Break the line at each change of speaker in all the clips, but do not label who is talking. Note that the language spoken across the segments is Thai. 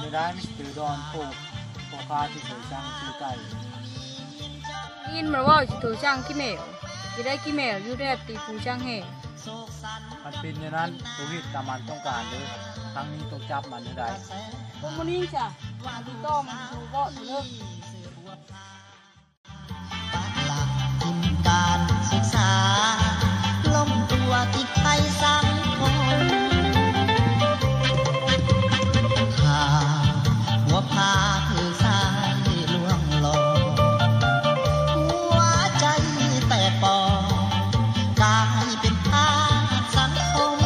เป็นได้ถือดอนโผล่คาที่ถือจังชื่อไก่
ยินมาว่าจะถือช่างขี้เหมวจะได้ขี้เหมวอยู่แรบตีผูช่างเห
มันเป็นอย่างนั้นตัวหิตตามมันต้องการเลยครั้งนี้ต้องจับมันได้
พวกมันนี่จ้ะดูต้อมันดูก็เลิก
การศึกษาล้มตัวติดไทยสังคมหาหัวพาคือสายลวงหลอกหัวใจแต่ปอกลายเป็นทาสสังคม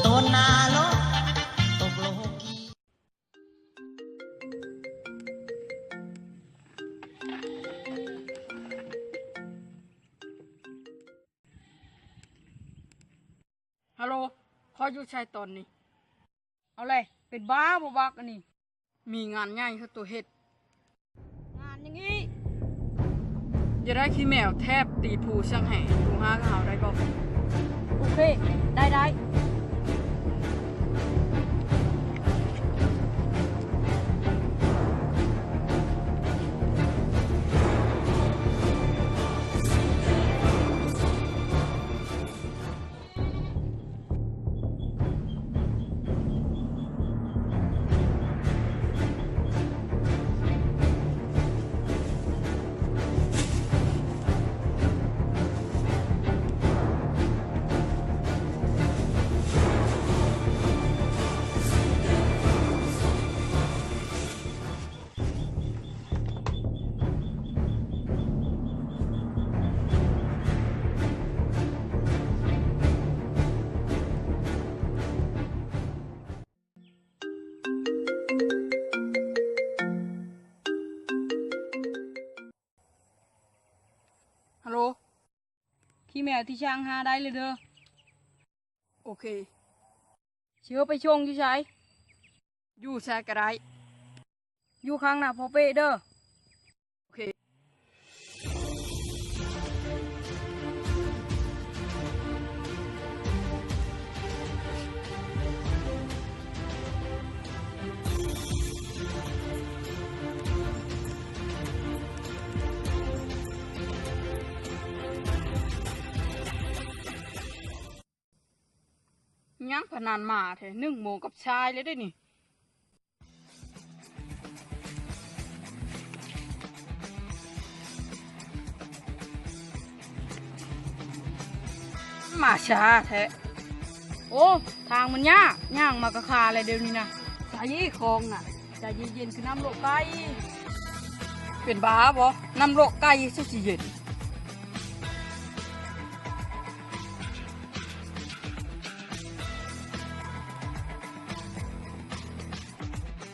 ตัวนาโลกตกโลกี
ฮัลโหลขออยู่ชายตอนนี้เอาเลยเป็นบ้าบ่บักอันนี้มีงานง่ายคือตัวเห็ดงานอย่างนี้จะได้ขี้แมวแทบตีผูช่างแห่ผูห้าก็เอาได้ก็โอเคได้ฮัลโหลขี้แมวที่ช่างหาได้เลยเด้อโอเคเชื้อไปชงอยู่ใช้อยู่ใช้ก็ได้อยู่ข้างหน้าพอเป้เด้อโอเคยังพนันมาแท้1 โมงกับชายเลยได้นี่มาช้าแท้โอ้ทางมันยากย่างมากระคาอะไรเดี๋ยวนี้นะสายคลองน่ะใจเย็นๆคือน้ำโลกไก่เป็นบ้าบ่น้ำโลกไก่สุดเย็น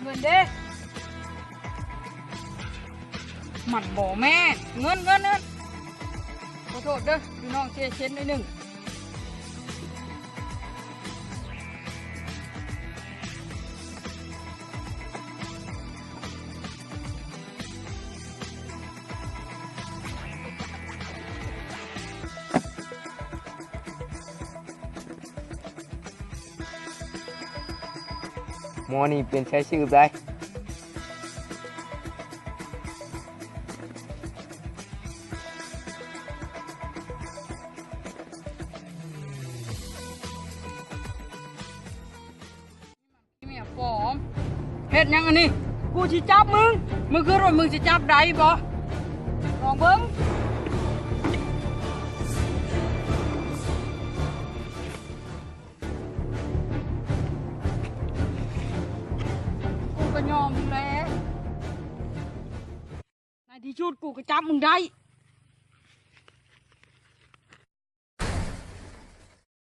เงินเด้หมัดบ่แม่เงินขอโทษเด้อพี่น้องเช็ดหน่อยหนึ่ง
หมอนี่เป็นใช้ชื่อได้
เมียปอมเฮ็ดยังอันนี้กูสิจับมึงคือรถมึงสิจับได้บ่ลองเบิ่งกูก็ยอมมึงแล้วในที่สุดกูก็จับมึงได้